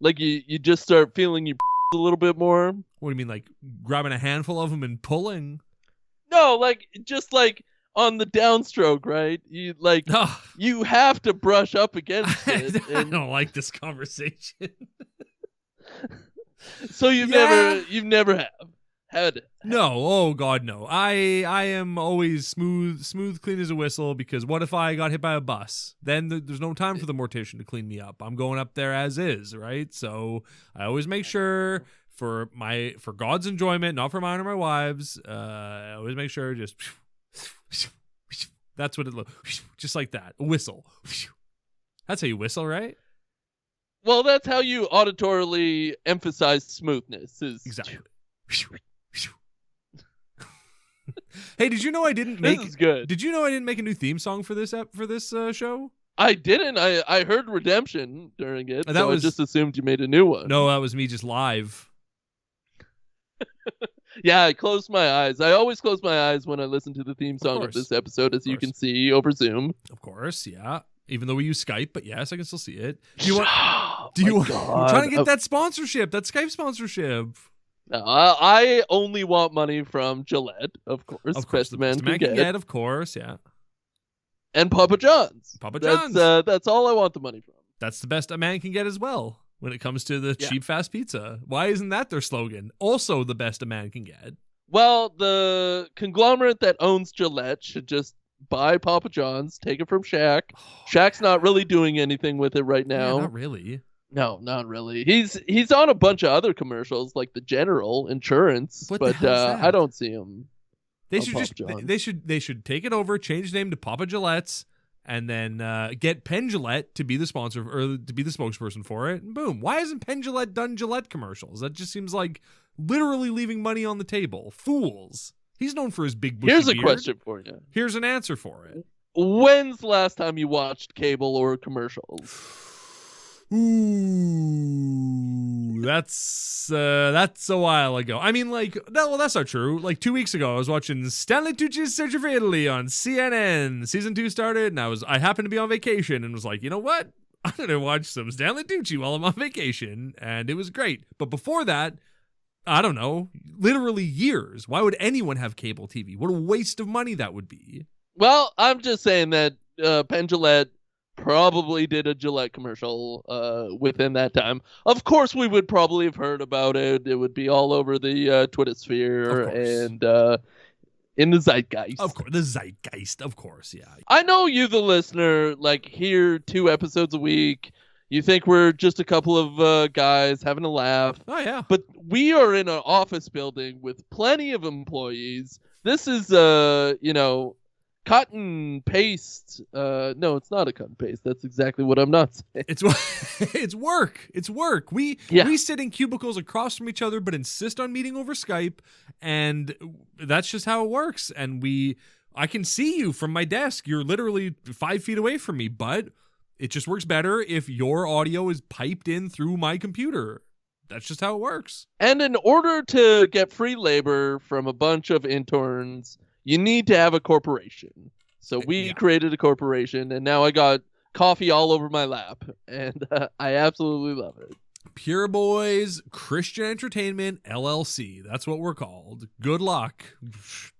Like you just start feeling your a little bit more. What do you mean, like grabbing a handful of them and pulling? No, like just like on the downstroke, right? Ugh. You have to brush up against it. I don't like this conversation. So you've never had it. No, oh God, no. I am always smooth, clean as a whistle, because what if I got hit by a bus? Then there's no time for the mortician to clean me up. I'm going up there as is, right? So I always make sure for God's enjoyment, not for mine or my wives. I always make sure just that's what it looks, just like that, a whistle. That's how you whistle, right? Well, that's how you auditorily emphasize smoothness. Exactly. Hey, did you know I didn't make? This is good. Did you know I didn't make a new theme song for this show? I didn't. I heard Redemption during it. That so was- I just assumed you made a new one. No, that was me just live. Yeah, I closed my eyes. I always close my eyes when I listen to the theme song of course. this episode, as you course. can see over Zoom. Of course, yeah. Even though we use Skype, but yes, I can still see it. Do you Oh want? my We're trying to God. get that sponsorship, that Skype sponsorship. No, I only want money from Gillette, of course. Of course, Best man the can get. of course, yeah. And Papa John's. Papa John's. That's all I want the money from. That's the best a man can get as well when it comes to the Yeah. cheap fast pizza. Why isn't that their slogan? Also, the best a man can get. Well, the conglomerate that owns Gillette should just buy Papa John's, take it from Shaq. Shaq's not really doing anything with it right now. Yeah, not really. No, not really. He's on a bunch of other commercials like the General Insurance, What the but hell is that? I don't see him. They on should Papa just John's. they should take it over, change the name to Papa Gillette's, and then get Penn Gillette to be the sponsor or to be the spokesperson for it. And boom. Why hasn't Penn Gillette done Gillette commercials? That just seems like literally leaving money on the table. Fools. He's known for his big bushy Here's a beard. question for you. Here's an answer for it. When's the last time you watched cable or commercials? Ooh, that's a while ago. I mean, like, no, well, that's not true. Like 2 weeks ago, I was watching Stanley Tucci's Search for Italy on CNN. Season 2 started, and I happened to be on vacation, and was like, you know what? I'm gonna watch some Stanley Tucci while I'm on vacation, and it was great. But before that, I don't know, literally years. Why would anyone have cable TV? What a waste of money that would be. Well, I'm just saying that Penn Gillette probably did a Gillette commercial within that time. Of course, we would probably have heard about it. It would be all over the Twitter sphere Of course. and in the zeitgeist. Of course, the zeitgeist, of course, yeah. I know you, the listener, like hear 2 episodes a week. You think we're just a couple of guys having a laugh. Oh, yeah. But we are in an office building with plenty of employees. This is, cut and paste. No, it's not a cut and paste. That's exactly what I'm not saying. It's it's work. It's work. We sit in cubicles across from each other, but insist on meeting over Skype, and that's just how it works. And I can see you from my desk. You're literally 5 feet away from me, but it just works better if your audio is piped in through my computer. That's just how it works. And in order to get free labor from a bunch of interns, you need to have a corporation. So we created a corporation, and now I got coffee all over my lap, and I absolutely love it. Pure Boys Christian Entertainment LLC. That's what we're called. Good luck.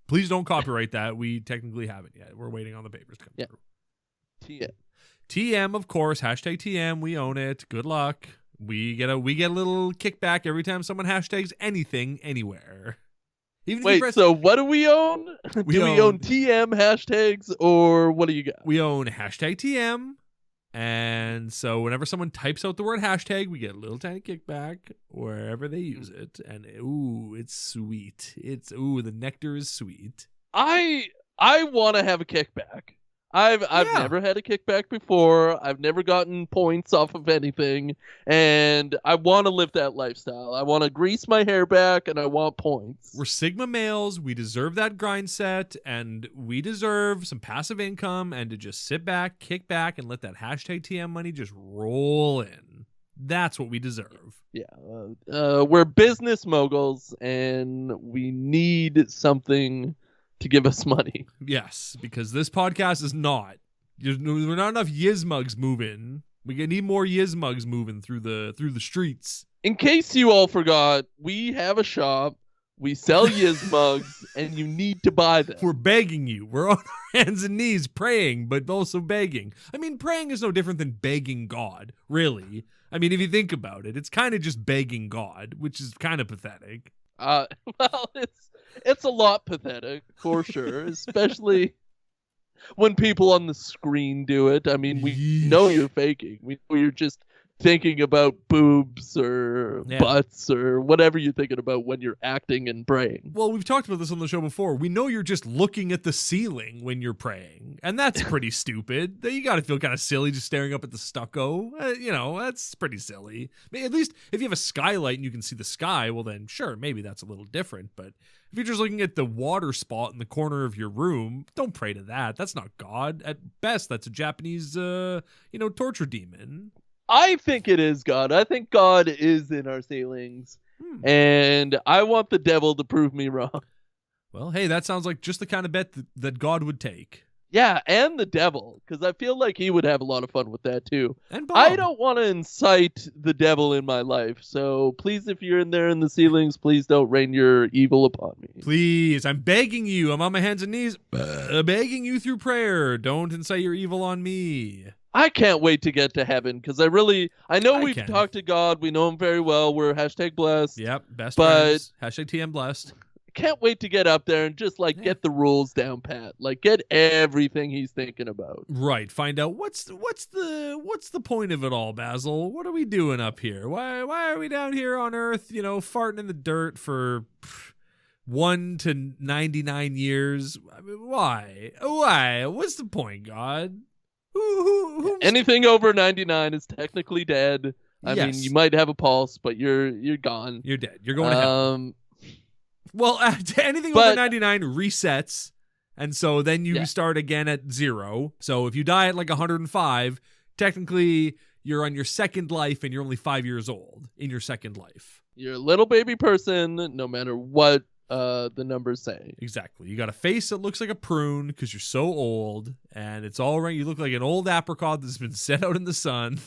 Please don't copyright that. We technically haven't yet. We're waiting on the papers to come through. TM. TM, of course. Hashtag TM. We own it. Good luck. We get a little kickback every time someone hashtags anything anywhere. Even if you Wait, press- so what do we own? Do we own TM hashtags, or what do you got? We own hashtag TM. And so whenever someone types out the word hashtag, we get a little tiny kickback wherever they use it. And ooh, it's sweet. The nectar is sweet. I want to have a kickback. I've never had a kickback before. I've never gotten points off of anything, and I want to live that lifestyle. I want to grease my hair back, and I want points. We're Sigma males. We deserve that grind set, and we deserve some passive income and to just sit back, kick back, and let that hashtag TM money just roll in. That's what we deserve. Yeah, we're business moguls, and we need something to give us money. Yes, because this podcast is not. We're not enough yizmugs moving We need more Yizmugs moving through the streets. In case you all forgot, we have a shop. We sell Yizmugs, and you need to buy them. We're begging you. We're on our hands and knees praying, but also begging. I mean, praying is no different than begging God, really. I mean, if you think about it, it's kind of just begging God, which is kind of pathetic. Well, it's a lot pathetic, for sure, especially when people on the screen do it. I mean, we know you're faking. We know you're just thinking about boobs or butts or whatever you're thinking about when you're acting and praying. Well, we've talked about this on the show before. We know you're just looking at the ceiling when you're praying, and that's pretty stupid. You got to feel kind of silly just staring up at the stucco. That's pretty silly. I mean, at least if you have a skylight and you can see the sky, well then sure, maybe that's a little different. But if you're just looking at the water spot in the corner of your room, don't pray to that. That's not God. At best, that's a Japanese, torture demon. I think it is God. I think God is in our ceilings. And I want the devil to prove me wrong. Well, hey, that sounds like just the kind of bet that God would take. Yeah, and the devil, because I feel like he would have a lot of fun with that too. And Bob. I don't want to incite the devil in my life, so please, if you're in there in the ceilings, please don't rain your evil upon me. Please, I'm begging you. I'm on my hands and knees, begging you through prayer. Don't incite your evil on me. I can't wait to get to heaven, because I know we've talked to God. We know him very well. We're #blessed. Yep, best friends. #TM blessed. Can't wait to get up there and just get the rules down pat. Get everything he's thinking about. Right. Find out what's the point of it all, Basil? What are we doing up here? Why are we down here on Earth, farting in the dirt for 1 to 99 years? I mean, why? What's the point, God? Anything over 99 is technically dead. I Yes. mean, you might have a pulse, but you're gone. You're dead. You're going to hell. Well, anything over 99 resets, and so then you start again at 0. So if you die at 105, technically you're on your second life, and you're only 5 years old in your second life. You're a little baby person, no matter what the numbers say. Exactly. You got a face that looks like a prune because you're so old, and it's all right. You look like an old apricot that's been set out in the sun.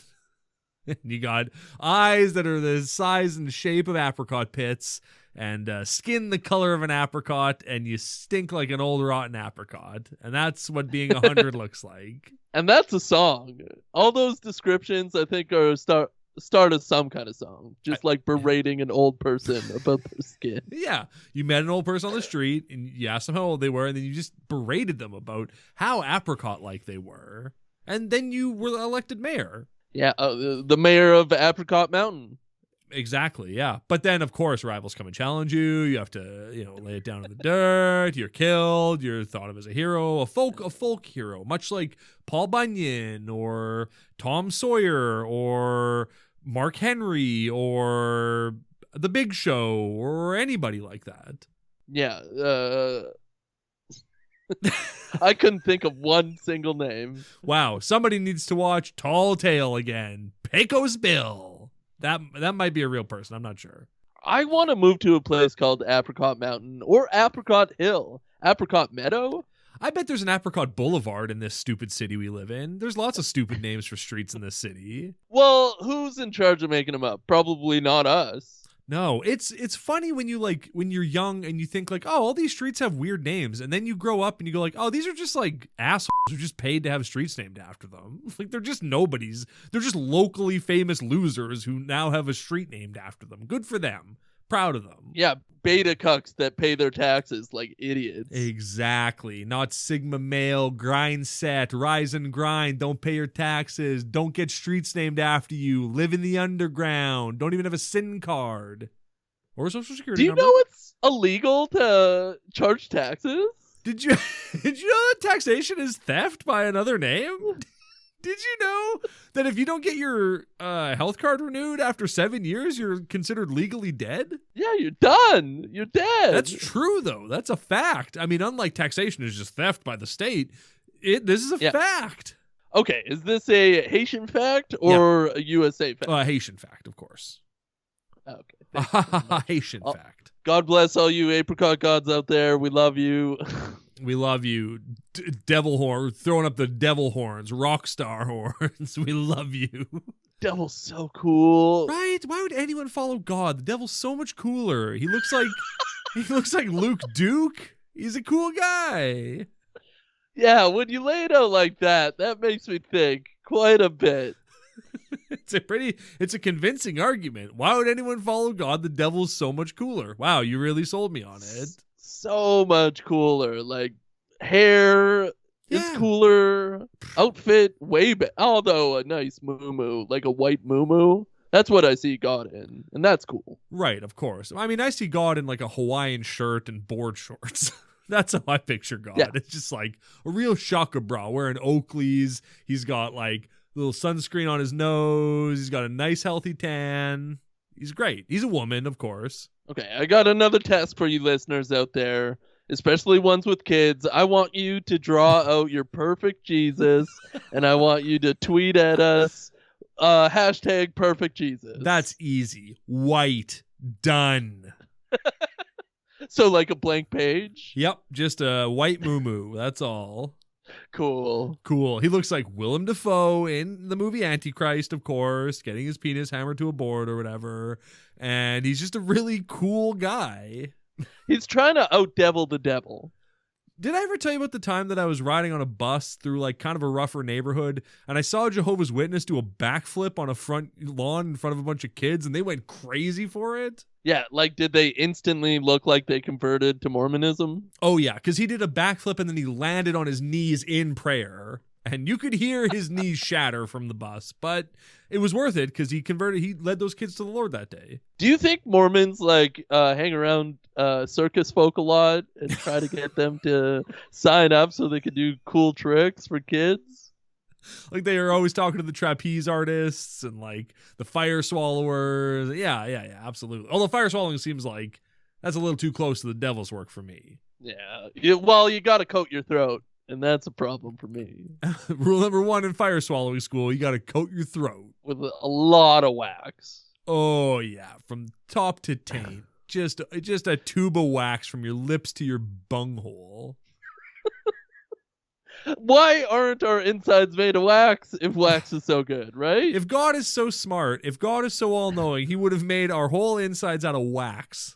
And you got eyes that are the size and shape of apricot pits, and skin the color of an apricot, and you stink like an old rotten apricot. And that's what being 100 looks like. And that's a song. All those descriptions, I think, are start of some kind of song, just berating an old person about their skin. Yeah, you met an old person on the street, and you asked them how old they were, and then you just berated them about how apricot-like they were, and then you were elected mayor. Yeah, the mayor of Apricot Mountain. Exactly, yeah. But then, of course, rivals come and challenge you. You have to, lay it down in the dirt. You're killed. You're thought of as a hero, a folk hero, much like Paul Bunyan or Tom Sawyer or Mark Henry or The Big Show or anybody like that. Yeah. I couldn't think of one single name. Wow, somebody needs to watch Tall Tale again. Pecos Bill. That might be a real person. I'm not sure. I want to move to a place called Apricot Mountain or Apricot Hill. Apricot Meadow? I bet there's an Apricot Boulevard in this stupid city we live in. There's lots of stupid names for streets in this city. Well, who's in charge of making them up? Probably not us. No, it's funny when you're young and you think oh, all these streets have weird names, and then you grow up and you go oh, these are just assholes who just paid to have streets named after them. They're just nobodies. They're just locally famous losers who now have a street named after them. Good for them. Proud of them. Yeah, beta cucks that pay their taxes like idiots. Exactly. Not Sigma male, grind set, rise and grind, don't pay your taxes, don't get streets named after you, live in the underground, don't even have a SIN card or a social security number. Do you know it's illegal to charge taxes? Did you know that taxation is theft by another name? Did you know that if you don't get your health card renewed after 7 years, you're considered legally dead? Yeah, you're done. You're dead. That's true, though. That's a fact. I mean, unlike taxation is just theft by the state, this is a fact. Okay, is this a Haitian fact or a USA fact? Haitian fact, of course. Okay. Haitian fact. God bless all you apricot gods out there. We love you. We love you. Devil horn, throwing up the devil horns, rock star horns. We love you. Devil's so cool. Right? Why would anyone follow God? The devil's so much cooler. He looks like Luke Duke. He's a cool guy. Yeah, when you lay it out like that, that makes me think quite a bit. It's a convincing argument. Why would anyone follow God? The devil's so much cooler. Wow, you really sold me on it. So much cooler. Like, hair is cooler. Outfit, way better. Although a nice moo-moo, like a white moo-moo, that's what I see God in. And that's cool. Right, of course. I mean, I see God in like a Hawaiian shirt and board shorts. That's how I picture God. Yeah. It's just like a real shaka bra wearing Oakleys. He's got like little sunscreen on his nose. He's got a nice healthy tan. He's great. He's a woman, of course. Okay, I got another task for you listeners out there, especially ones with kids. I want you to draw out your perfect Jesus, and I want you to tweet at us, hashtag perfect Jesus. That's easy. White. Done. So like a blank page? Yep, just a white moo-moo. That's all. Cool. He looks like Willem Dafoe in the movie Antichrist, of course, getting his penis hammered to a board or whatever. And he's just a really cool guy. He's trying to out-devil the devil. Did I ever tell you about the time that I was riding on a bus through like kind of a rougher neighborhood and I saw a Jehovah's Witness do a backflip on a front lawn in front of a bunch of kids and they went crazy for it? Yeah, like did they instantly look like they converted to Mormonism? Oh yeah, because he did a backflip and then he landed on his knees in prayer. And you could hear his knees shatter from the bus, but it was worth it because he led those kids to the Lord that day. Do you think Mormons like hang around circus folk a lot and try to get them to sign up so they could do cool tricks for kids? Like they are always talking to the trapeze artists and like the fire swallowers. Yeah, absolutely. Although fire swallowing seems like that's a little too close to the devil's work for me. Yeah. Well, you got to coat your throat. And that's a problem for me. Rule number 1 in fire swallowing school, you got to coat your throat. With a lot of wax. Oh, yeah. From top to taint. Just a tube of wax from your lips to your bunghole. Why aren't our insides made of wax if wax is so good, right? If God is so smart, if God is so all-knowing, he would have made our whole insides out of wax.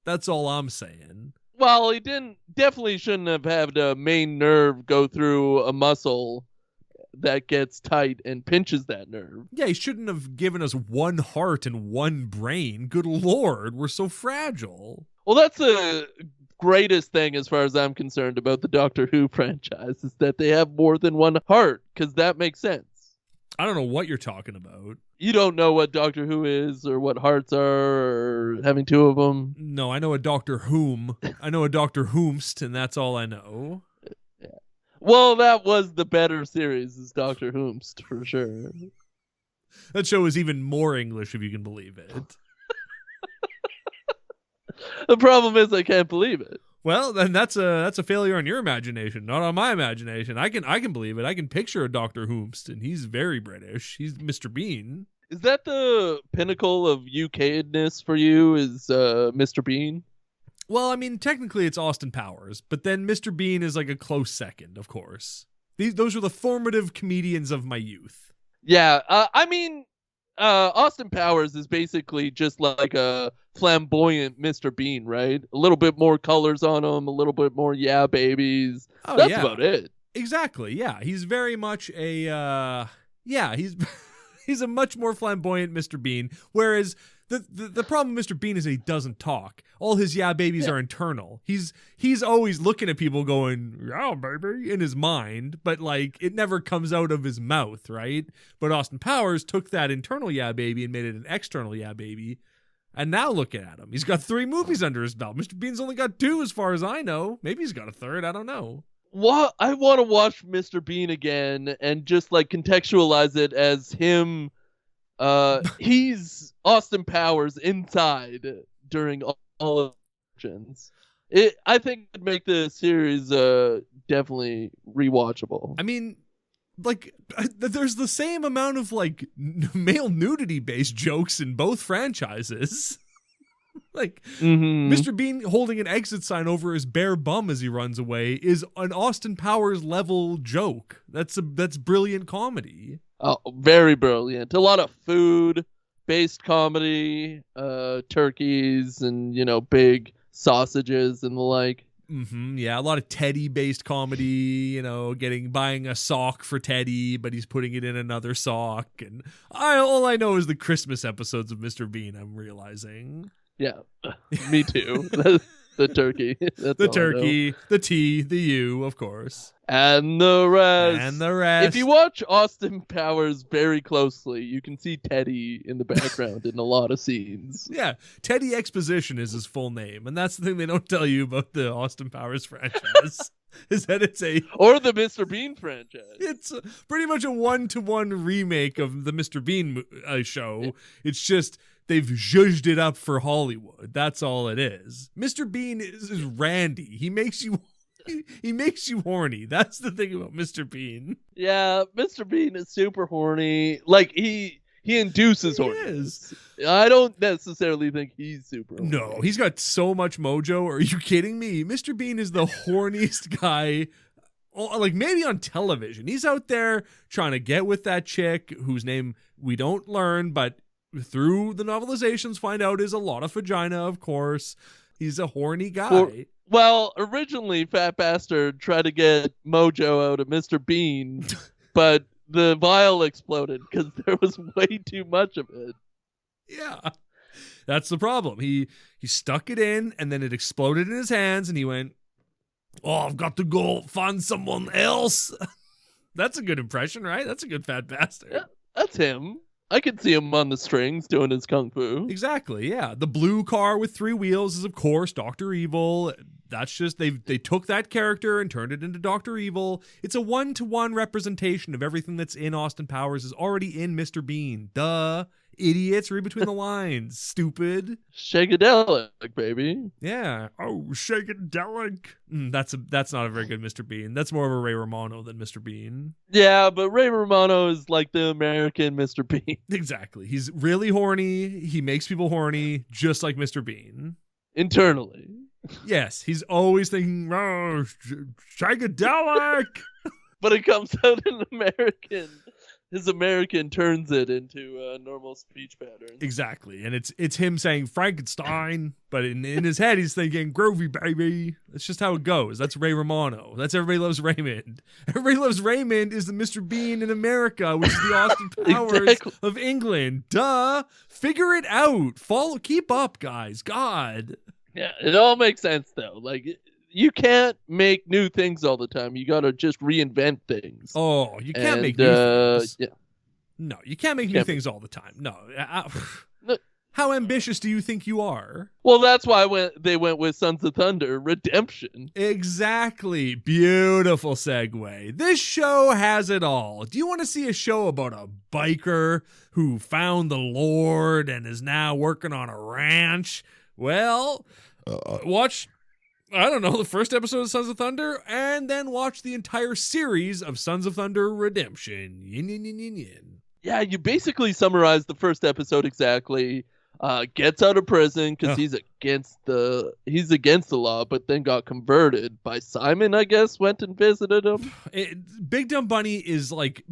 That's all I'm saying. Well, he definitely shouldn't have had a main nerve go through a muscle that gets tight and pinches that nerve. Yeah, he shouldn't have given us one heart and one brain. Good Lord, we're so fragile. Well, that's the greatest thing as far as I'm concerned about the Doctor Who franchise is that they have more than one heart, because that makes sense. I don't know what you're talking about. You don't know what Doctor Who is or what hearts are or having two of them? No, I know a Doctor Whom. I know a Doctor Whomst, and that's all I know. Yeah. Well, that was the better series, is Doctor Whomst, for sure. That show is even more English, if you can believe it. The problem is I can't believe it. Well, then that's a failure on your imagination, not on my imagination. I can believe it. I can picture a Doctor Whomst, and he's very British. He's Mr. Bean. Is that the pinnacle of UK-ness for you, is Mr. Bean? Well, I mean, technically it's Austin Powers, but then Mr. Bean is like a close second, of course. Those are the formative comedians of my youth. Yeah, I mean, Austin Powers is basically just like a flamboyant Mr. Bean, right? A little bit more colors on him, a little bit more yeah babies. Oh, That's about it. Exactly, yeah. He's very much a, he's a much more flamboyant Mr. Bean, whereas the problem with Mr. Bean is that he doesn't talk. All his yeah babies are internal. He's always looking at people going, yeah, baby, in his mind, but like it never comes out of his mouth, right? But Austin Powers took that internal yeah baby and made it an external yeah baby. And now look at him. He's got 3 movies under his belt. Mr. Bean's only got 2 as far as I know. Maybe he's got a 3rd. I don't know. What? I want to watch Mr. Bean again and just like contextualize it as him. He's Austin Powers inside during all actions. I think it'd make the series definitely rewatchable. I mean, like, there's the same amount of like male nudity based jokes in both franchises. Like, Mm-hmm. Mr. Bean holding an exit sign over his bare bum as he runs away is an Austin Powers level joke. That's brilliant comedy. Oh, very brilliant. A lot of food-based comedy, turkeys and, big sausages and the like. Yeah, a lot of Teddy-based comedy, buying a sock for Teddy, but he's putting it in another sock. And all I know is the Christmas episodes of Mr. Bean, I'm realizing. Yeah, me too. The turkey. That's The all I know. turkey, the T, the U, of course. And the rest. And the rest. If you watch Austin Powers very closely, you can see Teddy in the background in a lot of scenes. Yeah, Teddy Exposition is his full name, and that's the thing they don't tell you about the Austin Powers franchise. Is that or the Mr. Bean franchise. It's pretty much a 1-to-1 remake of the Mr. Bean show. It's just they've zhuzhed it up for Hollywood. That's all it is. Mr. Bean is Randy. He makes you horny. That's the thing about Mr. Bean. Yeah, Mr. Bean is super horny. Like he induces horniness. I don't necessarily think he's super horny. No, he's got so much mojo. Are you kidding me? Mr. Bean is the horniest guy, like maybe on television. He's out there trying to get with that chick whose name we don't learn, but through the novelizations find out is a lot of vagina, of course. He's a horny guy. Well, originally Fat Bastard tried to get mojo out of Mr. Bean, but the vial exploded because there was way too much of it. Yeah. That's the problem. He stuck it in and then it exploded in his hands and he went, "Oh, I've got to go find someone else." That's a good impression, right? That's a good Fat Bastard. Yeah, that's him. I could see him on the strings doing his kung fu. Exactly, yeah. The blue car with 3 wheels is, of course, Dr. Evil. That's just, they took that character and turned it into Dr. Evil. It's a 1-to-1 representation of everything that's in Austin Powers is already in Mr. Bean. Duh. Idiots, read between the lines. Stupid. Shagadelic, baby. Yeah. Oh, Shagadelic. That's not a very good Mr. Bean. That's more of a Ray Romano than Mr. Bean. Yeah, but Ray Romano is like the American Mr. Bean. Exactly. He's really horny. He makes people horny, just like Mr. Bean. Internally. Yes, he's always thinking, "Oh, Shagadelic." But it comes out in American. His American turns it into a normal speech pattern. Exactly, and it's him saying Frankenstein, but in his head he's thinking Grovey, baby. That's just how it goes. That's Ray Romano. That's Everybody Loves Raymond. Everybody Loves Raymond is the Mr. Bean in America, which is the Austin Powers of England. Duh. Figure it out. Keep up, guys. God. Yeah, it all makes sense though. Like, you can't make new things all the time. You gotta just reinvent things. Oh, you can't make new things. Yeah. No, you can't make new things all the time. No. How ambitious do you think you are? Well, that's why they went with Sons of Thunder Redemption. Exactly. Beautiful segue. This show has it all. Do you want to see a show about a biker who found the Lord and is now working on a ranch? Well, watch, I don't know, the first episode of Sons of Thunder and then watch the entire series of Sons of Thunder Redemption. Yin, yin, yin, yin, yin. Yeah, you basically summarized the first episode exactly. Gets out of prison because he's against the law, but then got converted by Simon, I guess, went and visited him. Big Dumb Bunny is like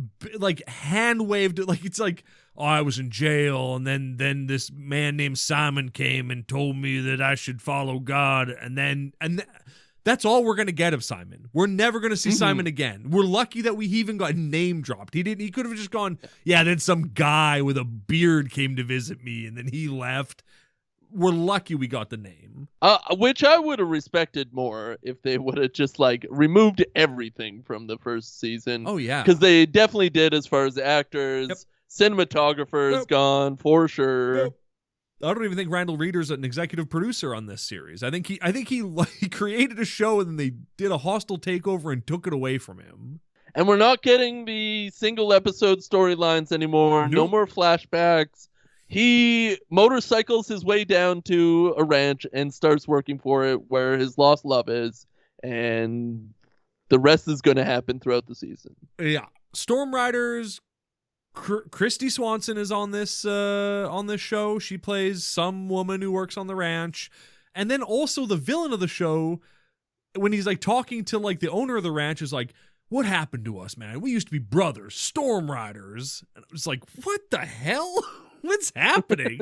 hand waved, like it's like, "Oh, I was in jail, and then this man named Simon came and told me that I should follow God, and that's all we're gonna get of Simon. We're never gonna see Simon again. We're lucky that we even got name dropped. He could have just gone, yeah. Then some guy with a beard came to visit me, and then he left. We're lucky we got the name. Which I would have respected more if they would have just like removed everything from the first season. Oh yeah, because they definitely did as far as actors. Yep. Cinematographer is gone for sure. Yep. I don't even think Randall Reeder's an executive producer on this series. I think he created a show and then they did a hostile takeover and took it away from him. And we're not getting the single episode storylines anymore. Nope. No more flashbacks. He motorcycles his way down to a ranch and starts working for it where his lost love is. And the rest is going to happen throughout the season. Yeah. Storm Riders Christy Swanson is on this show. She plays some woman who works on the ranch. And then also the villain of the show, when he's like talking to like the owner of the ranch, is like, what happened to us, man? We used to be brothers, storm riders. And I was like, what the hell? What's happening?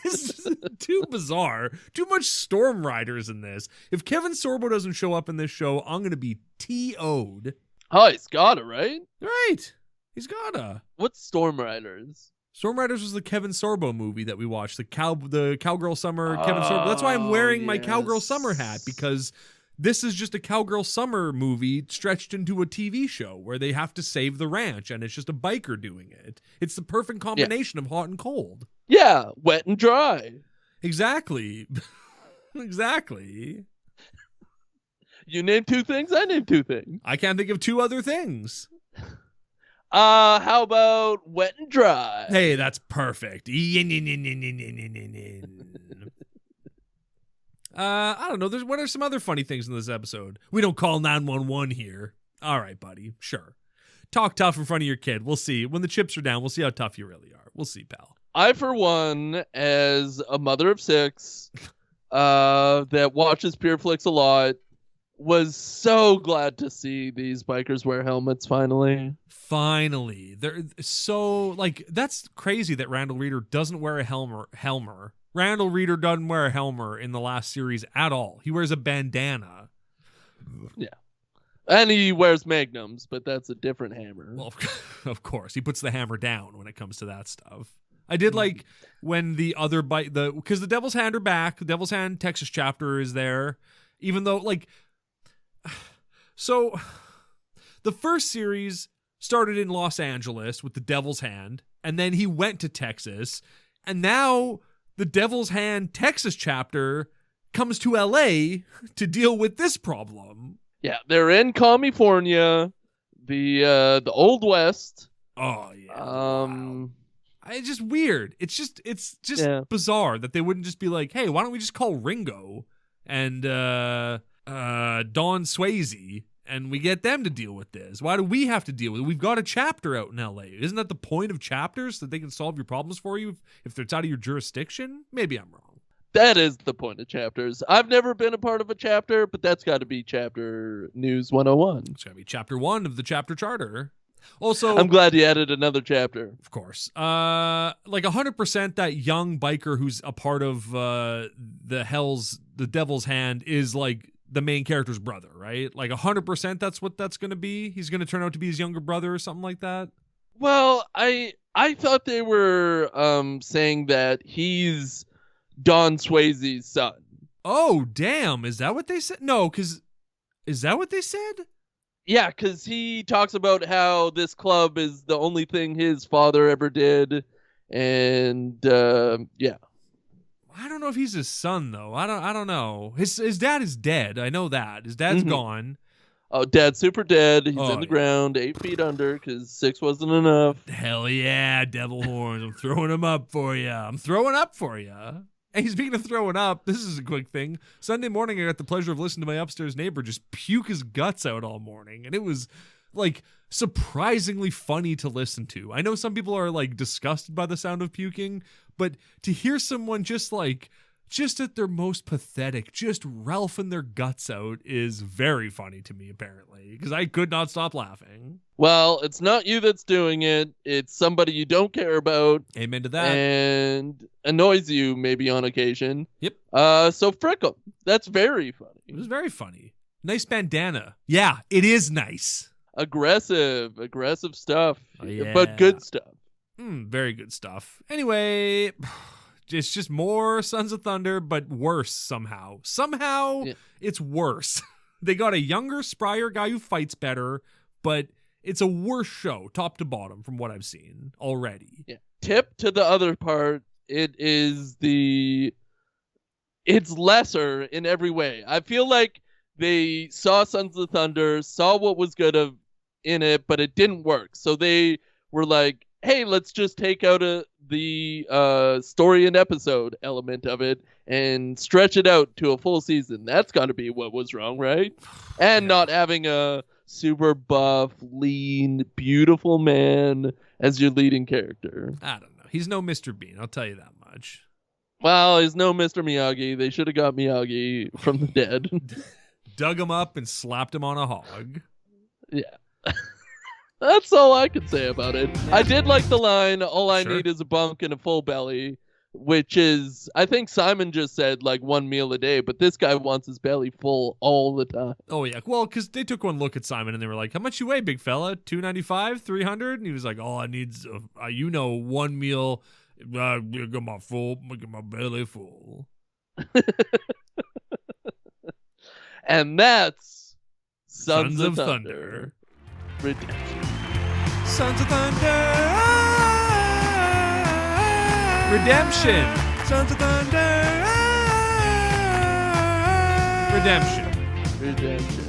This is too bizarre. Too much storm riders in this. If Kevin Sorbo doesn't show up in this show, I'm going to be TO'd. Oh, he's got it, right? Right. He's gotta. What's Storm Riders? Storm Riders was the Kevin Sorbo movie that we watched. The Cowgirl Summer Kevin Sorbo. That's why I'm wearing my Cowgirl Summer hat, because this is just a Cowgirl Summer movie stretched into a TV show where they have to save the ranch, and it's just a biker doing it. It's the perfect combination of hot and cold. Yeah, wet and dry. Exactly. Exactly. You name two things, I name two things. I can't think of two other things. How about wet and dry? Hey, that's perfect. I don't know. What are some other funny things in this episode? We don't call 911 here. All right, buddy. Sure. Talk tough in front of your kid. We'll see. When the chips are down, we'll see how tough you really are. We'll see, pal. I, for one, as a mother of 6, that watches Pure Flix a lot, was so glad to see these bikers wear helmets finally. Finally. They're so, like, that's crazy that Randall Reeder doesn't wear a helmer. Randall Reeder doesn't wear a helmer in the last series at all. He wears a bandana. Yeah. And he wears magnums, but that's a different hammer. Well, of course. He puts the hammer down when it comes to that stuff. I did like when the other because the Devil's Hand are back. The Devil's Hand Texas chapter is there. Even though, like, so the first series started in Los Angeles with the Devil's Hand, and then he went to Texas, and now the Devil's Hand Texas chapter comes to LA to deal with this problem. Yeah, they're in California, the Old West. Oh yeah. Wow. It's just weird. It's just bizarre that they wouldn't just be like, hey, why don't we just call Ringo and Dawn Swayze and we get them to deal with this? Why do we have to deal with it? We've got a chapter out in LA. Isn't that the point of chapters, that they can solve your problems for you if it's out of your jurisdiction? Maybe I'm wrong. That is the point of chapters. I've never been a part of a chapter, but that's got to be Chapter News 101. It's got to be Chapter 1 of the chapter charter. Also, I'm glad you added another chapter. Of course. Like 100% that young biker who's a part of the Devil's Hand is like the main character's brother, right? Like 100% that's what that's going to be. He's going to turn out to be his younger brother or something like that. Well, I thought they were saying that he's Don Swayze's son. Oh, damn. Is that what they said? No, because is that what they said? Yeah, because he talks about how this club is the only thing his father ever did. And, yeah. I don't know if he's his son, though. I don't know. His dad is dead. I know that. His dad's gone. Oh, Dad's super dead. He's in the ground, 8 feet under, because 6 wasn't enough. Hell yeah, devil horns. I'm throwing them up for you. I'm throwing up for you. Hey, speaking of throwing up, this is a quick thing. Sunday morning, I got the pleasure of listening to my upstairs neighbor just puke his guts out all morning. And it was, like, surprisingly funny to listen to. I know some people are, like, disgusted by the sound of puking, but to hear someone just at their most pathetic, just ralphing their guts out is very funny to me, apparently, because I could not stop laughing. Well, it's not you that's doing it. It's somebody you don't care about. Amen to that. And annoys you, maybe on occasion. Yep. So frick 'em. That's very funny. It was very funny. Nice bandana. Yeah, it is nice. Aggressive stuff. Oh, yeah. But good stuff. Very good stuff. Anyway, it's just more Sons of Thunder, but worse somehow. It's worse. They got a younger, sprier guy who fights better, but it's a worse show, top to bottom, from what I've seen already. Yeah. Tip to the other part, it's lesser in every way. I feel like they saw Sons of Thunder, saw what was good in it, but it didn't work. So they were like, hey, let's just take out the story and episode element of it and stretch it out to a full season. That's got to be what was wrong, right? And not having a super buff, lean, beautiful man as your leading character. I don't know. He's no Mr. Bean. I'll tell you that much. Well, he's no Mr. Miyagi. They should have got Miyagi from the dead. Dug him up and slapped him on a hog. Yeah. That's all I can say about it. I did like the line, all I Sure. need is a bunk and a full belly, which is, I think Simon just said like one meal a day, but this guy wants his belly full all the time. Oh, yeah. Well, because they took one look at Simon and they were like, how much you weigh, big fella? 295, 300? And he was like, all I need's, one meal. Get my belly full. And that's Sons of Thunder. Redemption. Sons of Thunder. Redemption. Sons of Thunder. Redemption. Redemption.